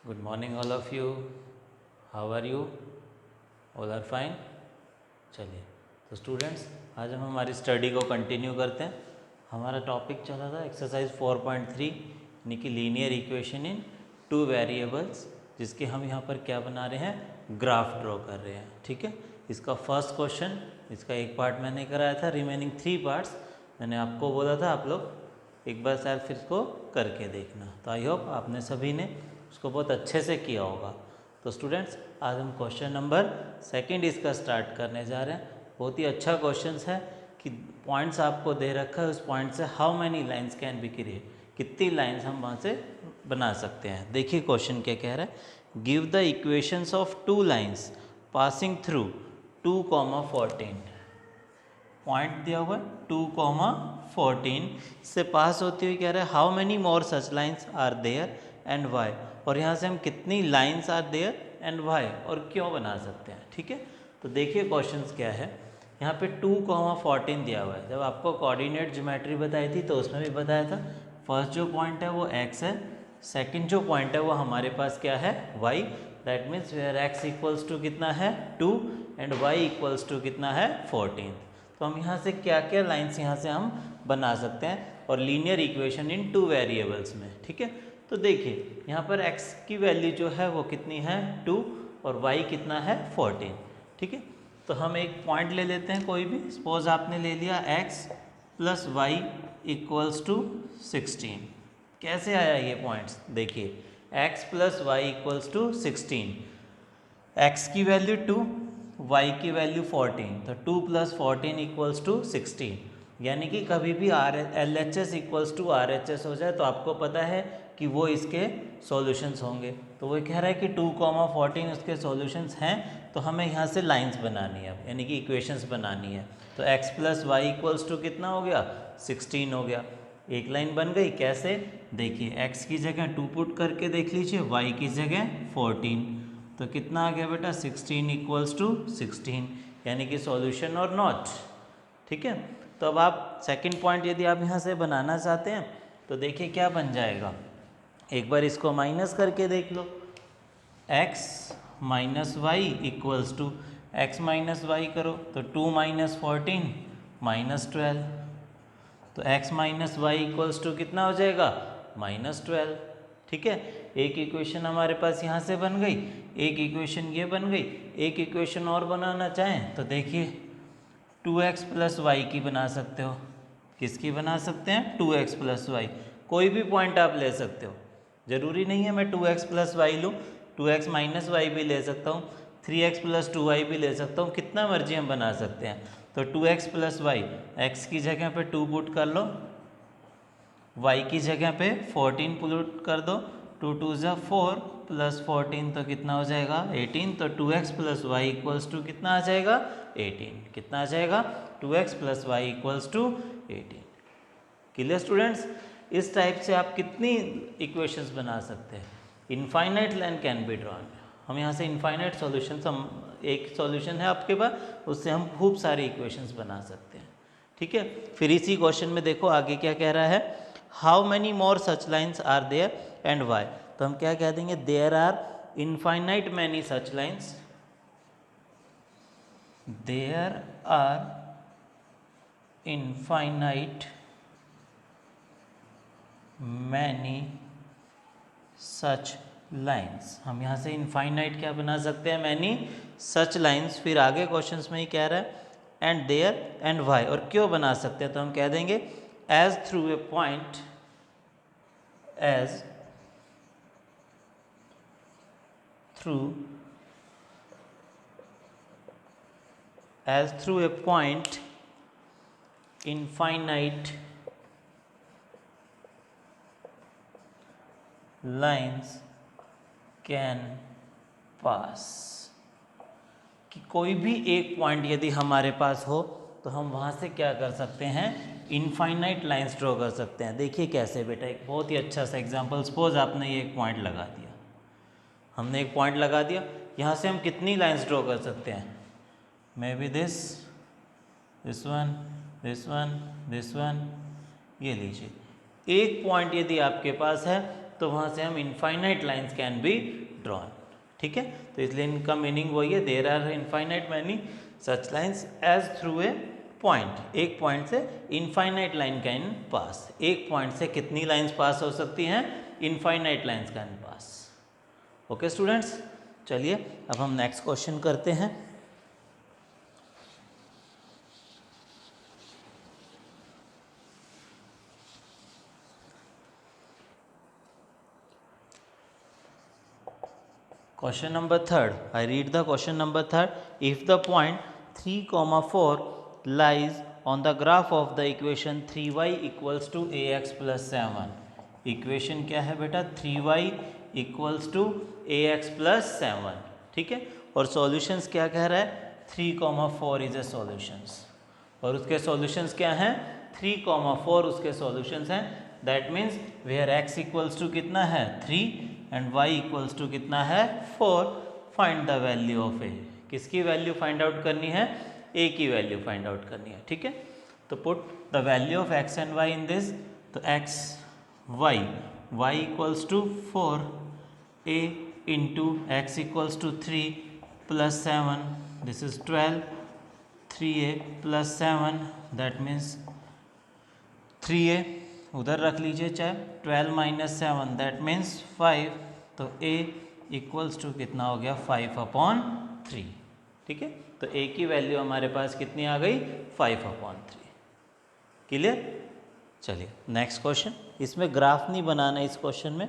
Good morning all of you. How are you? All are fine. चलिए तो students आज हम हमारी स्टडी को कंटिन्यू करते हैं। हमारा टॉपिक चल रहा था एक्सरसाइज 4.3 यानी कि linear equation in two variables, जिसके हम यहाँ पर क्या बना रहे हैं, ग्राफ ड्रॉ कर रहे हैं। ठीक है, इसका फर्स्ट क्वेश्चन, इसका एक पार्ट मैंने कराया था, रिमेनिंग 3 पार्ट्स मैंने आपको बोला था आप लोग एक बार शायद फिर इसको करके देखना। तो आई होप आपने सभी ने उसको बहुत अच्छे से किया होगा। तो स्टूडेंट्स आज हम क्वेश्चन नंबर सेकंड इसका स्टार्ट करने जा रहे हैं। बहुत ही अच्छा क्वेश्चन है कि पॉइंट्स आपको दे रखा है, उस पॉइंट से how many lines can be create, कितनी लाइंस हम वहाँ से बना सकते हैं। देखिए क्वेश्चन क्या कह रहा है, give the equations of two lines passing through 2,14। Point दिया हुआ है 2,14 से पास होती हुई कह रहा है how many more such lines are there and y, और यहाँ से हम कितनी lines are there and y और क्यों बना सकते हैं। ठीक है, तो देखिए क्वेश्चंस क्या है। यहाँ पे 2,14 दिया हुआ है। जब आपको कोऑर्डिनेट ज्योमेट्री बताई थी तो उसमें भी बताया था, फर्स्ट जो पॉइंट है वो x है, सेकंड जो पॉइंट है वो हमारे पास क्या है, y। That means where x equals to कितना है 2 एंड y इक्वल्स टू कितना है 14। तो हम यहाँ से क्या क्या लाइंस यहाँ से हम बना सकते हैं और linear equation in two variables में। ठीक है, तो देखिए यहाँ पर x की वैल्यू जो है वो कितनी है 2 और y कितना है 14। ठीक है, तो हम एक पॉइंट ले लेते हैं कोई भी। सपोज आपने ले लिया x plus y equals to 16। कैसे आया ये पॉइंट्स, देखिए x plus y equals to 16, x की वैल्यू 2, y की वैल्यू 14, तो 2 प्लस 14 इक्वल्स टू 16। यानी कि कभी भी L H S equals to R H S हो जाए तो आपको पता है कि वो इसके सॉल्यूशंस होंगे। तो वो कह रहा है कि 2,14 उसके सॉल्यूशंस हैं, तो हमें यहाँ से लाइंस बनानी है, यानी कि इक्वेशंस बनानी है। तो x plus y equals to कितना हो गया 16 हो गया। एक लाइन बन गई। कैसे, देखिए x की जगह 2 पुट करके देख लीजिए, y की जगह 14, तो कितना आ गया बेटा 16 इक्वल्स टू 16, यानी कि सॉल्यूशन और नॉट। ठीक है, तो अब आप सेकंड पॉइंट यदि आप यहाँ से बनाना चाहते हैं तो देखिए क्या बन जाएगा। एक बार इसको माइनस करके देख लो, x minus y equals to, x minus y करो तो 2 माइनस 14 माइनस 12, तो x minus y equals to कितना हो जाएगा -12। ठीक है, एक इक्वेशन हमारे पास यहाँ से बन गई, एक इक्वेशन ये बन गई। एक इक्वेशन और बनाना चाहें तो देखिए 2x प्लस वाई की बना सकते हो। किसकी बना सकते हैं, 2x प्लस वाई। कोई भी पॉइंट आप ले सकते हो, ज़रूरी नहीं है मैं 2x प्लस वाई लूँ, 2x माइनस वाई भी ले सकता हूँ, 3x प्लस 2y भी ले सकता हूँ, कितना मर्जी हम बना सकते हैं। तो 2x प्लस वाई, एक्स की जगह पे 2 पुट कर लो, y की जगह पे 14 पुट कर दो, 2 2 ज़ा 4 प्लस 14 तो कितना हो जाएगा 18। तो 2x plus y equals to कितना आ जाएगा 18। कितना आ जाएगा 2x plus y equals to 18। Clear students, इस टाइप से आप कितनी इक्वेशंस बना सकते हैं। Infinite line can be drawn. हम यहाँ से इनफाइनाइट सॉल्यूशंस, हम एक सॉल्यूशन है आपके पास, उससे हम खूब सारी इक्वेशंस बना सकते हैं। ठीक है, फिर इसी क्वेश्चन में देखो आगे क्या कह रहा है, how many more such lines are there and y. तो हम क्या कह देंगे, there are infinite many such lines, there are infinite many such lines. हम यहाँ से इनफाइनाइट क्या बना सकते हैं, मैनी सच लाइन्स। फिर आगे क्वेश्चंस में ही कह रहा है एंड देयर एंड वाई, और क्यों बना सकते हैं, तो हम कह देंगे as through a point, as through a point infinite lines can pass, कि कोई भी एक पॉइंट यदि हमारे पास हो तो हम वहाँ से क्या कर सकते हैं, इनफाइनाइट लाइंस ड्रॉ कर सकते हैं। देखिए कैसे बेटा, एक बहुत ही अच्छा सा एग्जांपल, सपोज आपने ये एक पॉइंट लगा दिया, हमने एक पॉइंट लगा दिया, यहाँ से हम कितनी लाइंस ड्रॉ कर सकते हैं, may be this one, this one, this one, ये लीजिए। एक पॉइंट यदि आपके पास है तो वहाँ से हम infinite lines can be drawn, ठीक है। तो इसलिए इनका मीनिंग वही है, there are infinite many such lines as through a point. एक पॉइंट से इनफाइनाइट लाइन कैन पास। एक पॉइंट से कितनी लाइन्स पास हो सकती हैं? Infinite lines can pass. Okay students, चलिए अब हम नेक्स्ट क्वेश्चन करते हैं। Question number 3rd. I read the question number 3rd. If the point 3, 4 lies on the graph of the equation 3y equals to ax plus 7. Equation क्या है बेटा? 3y equals to ax plus 7, ठीक है। और solutions क्या कह रहा है? 3, 4 इज ए सॉल्यूशंस। और उसके सॉल्यूशंस क्या हैं? 3, 4 उसके सॉल्यूशंस हैं। That means where x equals to कितना है? 3 एंड y इक्वल्स टू कितना है? 4। Find the value of a। किसकी वैल्यू फाइंड आउट करनी है? a की वैल्यू फाइंड आउट करनी है, ठीक है। तो put the value of x and y in this. तो x y equals to 4, a into x equals to 3 plus 7, this is 12, 3a plus 7 that means 3a उधर रख लीजिए चाहे, 12 माइनस 7 दैट मीन्स 5। तो a इक्वल्स टू कितना हो गया? 5/3, ठीक है। तो a की वैल्यू हमारे पास कितनी आ गई? 5/3। क्लियर? चलिए नेक्स्ट क्वेश्चन। इसमें ग्राफ नहीं बनाना इस क्वेश्चन में,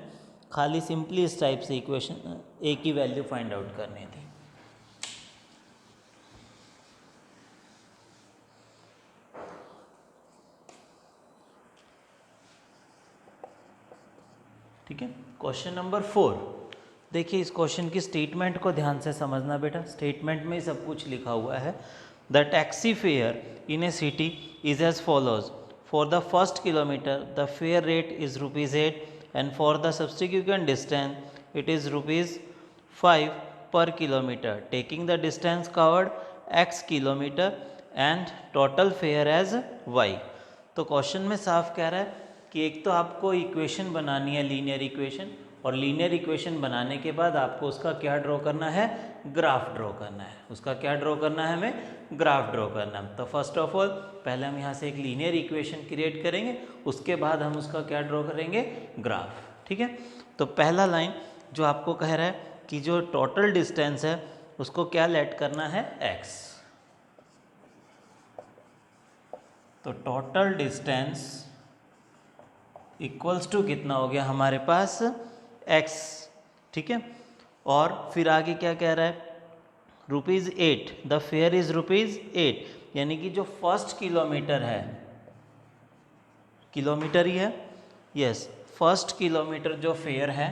खाली सिंपली इस टाइप से इक्वेशन a की वैल्यू फाइंड आउट करनी थी। ठीक है। क्वेश्चन नंबर 4, देखिए इस क्वेश्चन की स्टेटमेंट को ध्यान से समझना बेटा। स्टेटमेंट में सब कुछ लिखा हुआ है। The taxi fare in a city is as follows. For the first kilometre the fare rate is ₹8 and for the subsequent distance it is ₹5 per kilometre, taking the distance covered x kilometre and total fare as y। तो question में साफ कह रहा है कि एक तो आपको इक्वेशन बनानी है, लीनियर इक्वेशन, और लीनियर इक्वेशन बनाने के बाद आपको उसका क्या ड्रॉ करना है? ग्राफ ड्रॉ करना है। उसका क्या ड्रॉ करना है? हमें ग्राफ ड्रॉ करना है। तो फर्स्ट ऑफ ऑल पहले हम यहाँ से एक लीनियर इक्वेशन क्रिएट करेंगे, उसके बाद हम उसका क्या ड्रॉ करेंगे? ग्राफ, ठीक है। तो पहला लाइन जो आपको कह रहा है कि जो टोटल डिस्टेंस है उसको क्या लेट करना है? x। तो टोटल डिस्टेंस इक्वल्स टू कितना हो गया हमारे पास? x, ठीक है। और फिर आगे क्या कह रहा है? ₹8, द फेयर इज ₹8, यानी कि जो फर्स्ट किलोमीटर है, किलोमीटर ही है, यस, फर्स्ट किलोमीटर जो फेयर है,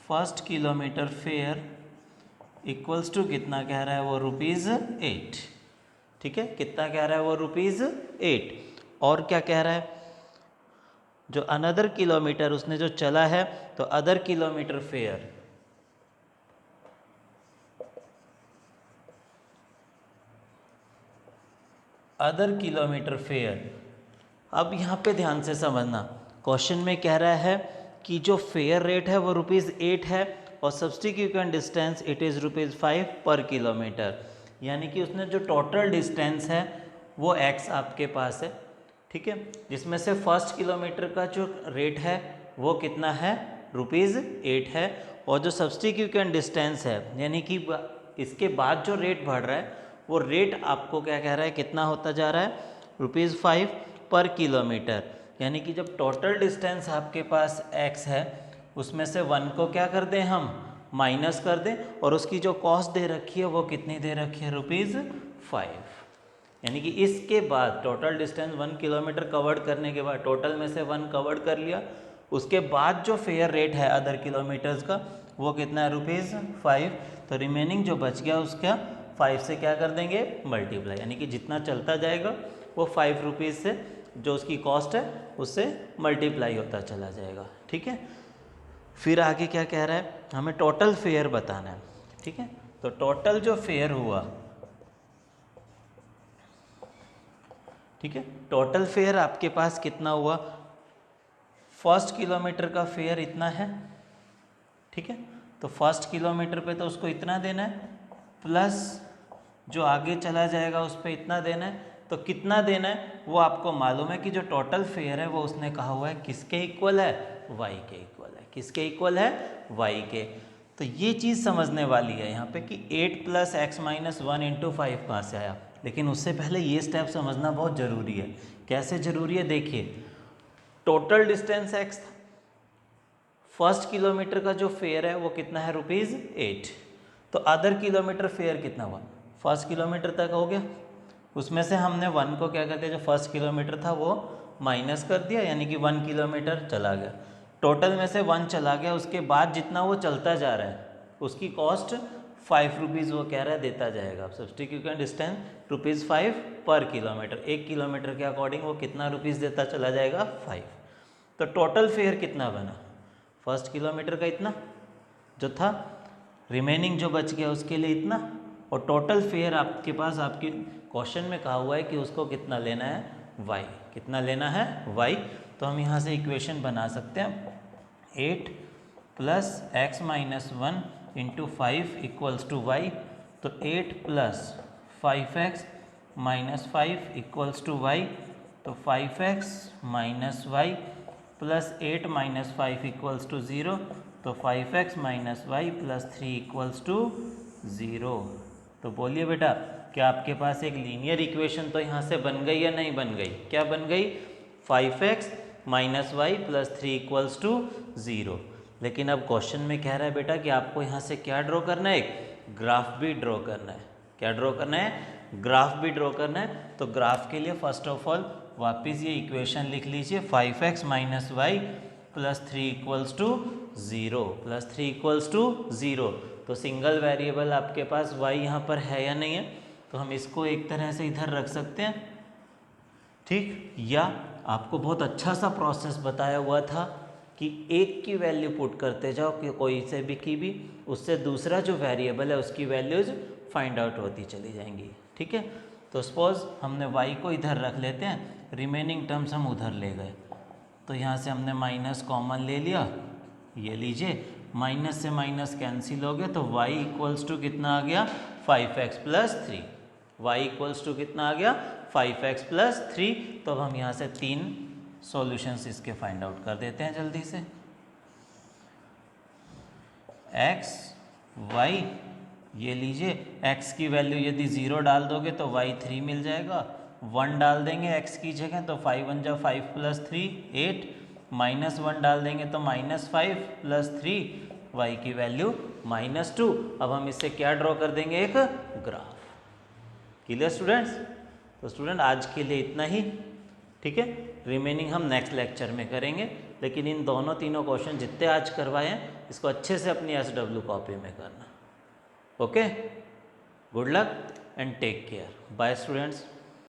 first kilometre fare equals to कितना कह रहा है? वो ₹8, ठीक है। कितना कह रहा है वो? ₹8। और क्या कह रहा है? जो अनदर किलोमीटर उसने जो चला है, तो other kilometre fair, other kilometre fair. अब यहाँ पे ध्यान से समझना, क्वेश्चन में कह रहा है कि जो फेयर रेट है वो ₹8 है और सब्स्टिट्यूटेंट distance it is ₹5 per kilometre, यानी कि उसने जो टोटल डिस्टेंस है वो x आपके पास है, ठीक है। जिसमें से फर्स्ट किलोमीटर का जो रेट है वो कितना है? ₹8 है। और जो सब्स्टिट्यूटेंट डिस्टेंस है, यानी कि इसके बाद जो रेट बढ़ रहा है वो रेट आपको क्या कह रहा है? कितना होता जा रहा है? ₹5 पर किलोमीटर। यानी कि जब टोटल डिस्टेंस आपके पास x है उसमें से 1 को क्या कर दें? हम माइनस कर दें, और उसकी जो कॉस्ट दे रखी है वो कितनी दे रखी है? ₹5। यानी कि इसके बाद टोटल डिस्टेंस 1 किलोमीटर कवर्ड करने के बाद, टोटल में से 1 कवर्ड कर लिया, उसके बाद जो फेयर रेट है अदर किलोमीटर्स का वो कितना है? ₹5। तो रिमेनिंग जो बच गया उसका 5 से क्या कर देंगे? मल्टीप्लाई, यानी कि जितना चलता जाएगा वो ₹5 से जो उसकी कॉस्ट है उससे मल्टीप्लाई होता चला जाएगा, ठीक है। फिर आगे क्या कह रहा है? हमें टोटल फेयर बताना है, ठीक है। तो टोटल जो फेयर हुआ, ठीक है, टोटल फेयर आपके पास कितना हुआ? फर्स्ट किलोमीटर का फेयर इतना है, ठीक है, तो फर्स्ट किलोमीटर पे तो उसको इतना देना है, प्लस जो आगे चला जाएगा उस पर इतना देना है। तो कितना देना है वो आपको मालूम है कि जो टोटल फेयर है वो उसने कहा हुआ है किसके इक्वल है, y के इक्वल है। किसके इक्वल है, y के। तो ये चीज़ समझने वाली है यहाँ पे कि 8 + x - 1 × 5 कहाँ से आया। लेकिन उससे पहले ये स्टेप समझना बहुत ज़रूरी है। कैसे ज़रूरी है, देखिए टोटल डिस्टेंस x था, फर्स्ट किलोमीटर का जो फेयर है वो कितना है, ₹8। तो अदर किलोमीटर फेयर कितना हुआ, फर्स्ट किलोमीटर तक हो गया, उसमें से हमने 1 को क्या कर दिया, जो फर्स्ट किलोमीटर था वो माइनस कर दिया, यानी कि 1 किलोमीटर चला गया। टोटल में से 1 चला गया, उसके बाद जितना वो चलता जा रहा है उसकी कॉस्ट ₹5 वो कह रहा है देता जाएगा। अब substitution distance ₹5 per kilometre, 1 kilometre के अकॉर्डिंग वो कितना रुपीज़ देता चला जाएगा, 5। तो टोटल फेयर कितना बना, फर्स्ट किलोमीटर का इतना जो था, रिमेनिंग जो बच गया उसके लिए इतना, और टोटल फेयर आपके पास आपके क्वेश्चन में कहा हुआ है कि उसको कितना लेना है, y। कितना लेना है, y। तो हम यहाँ से इक्वेशन बना सकते हैं 8 + x - 1 × 5 = y। तो 8 + 5x - 5 = y। तो 5x - y + 8 - 5 = 0। तो 5x - y + 3 = 0। तो बोलिए बेटा, क्या आपके पास एक लीनियर इक्वेशन तो यहाँ से बन गई या नहीं बन गई, क्या बन गई, 5x - y + 3 = 0। लेकिन अब क्वेश्चन में कह रहा है बेटा कि आपको यहाँ से क्या ड्रॉ करना है, एक ग्राफ भी ड्रॉ करना है। क्या ड्रॉ करना है, ग्राफ भी ड्रॉ करना है। तो ग्राफ के लिए फर्स्ट ऑफ ऑल वापस ये इक्वेशन लिख लीजिए, 5x - y + 3 = 0 + 3 = 0। तो सिंगल वेरिएबल आपके पास y यहाँ पर है या नहीं है, तो हम इसको एक तरह से इधर रख सकते हैं, ठीक। या आपको बहुत अच्छा सा प्रोसेस बताया हुआ था कि एक की वैल्यू पुट करते जाओ कि कोई से भी की भी, उससे दूसरा जो वेरिएबल है उसकी वैल्यूज फाइंड आउट होती चली जाएंगी, ठीक है। तो सपोज हमने y को इधर रख लेते हैं, रिमेनिंग टर्म्स हम उधर ले गए, तो यहाँ से हमने माइनस कॉमन ले लिया, ये लीजिए, माइनस से माइनस कैंसिल हो गया, तो y = कितना आ गया, 5x + 3। y = कितना आ गया, 5x + 3। तो अब हम यहाँ से 3 सॉल्यूशंस इसके फाइंड आउट कर देते हैं जल्दी से। x y, ये लीजिए, x की वैल्यू यदि 0 डाल दोगे तो y 3 मिल जाएगा, 1 डाल देंगे x की जगह तो 5 × 1 = 5 + 3 8, -1 डाल देंगे तो -5 + 3, y की वैल्यू -2। अब हम इससे क्या ड्रॉ कर देंगे, एक ग्राफ। Clear students. तो स्टूडेंट आज के लिए इतना ही, ठीक है, रिमेनिंग हम नेक्स्ट लेक्चर में करेंगे। लेकिन इन दोनों तीनों क्वेश्चन जितने आज करवाए हैं इसको अच्छे से अपनी SW कॉपी में करना। Okay, good luck and take care, bye students.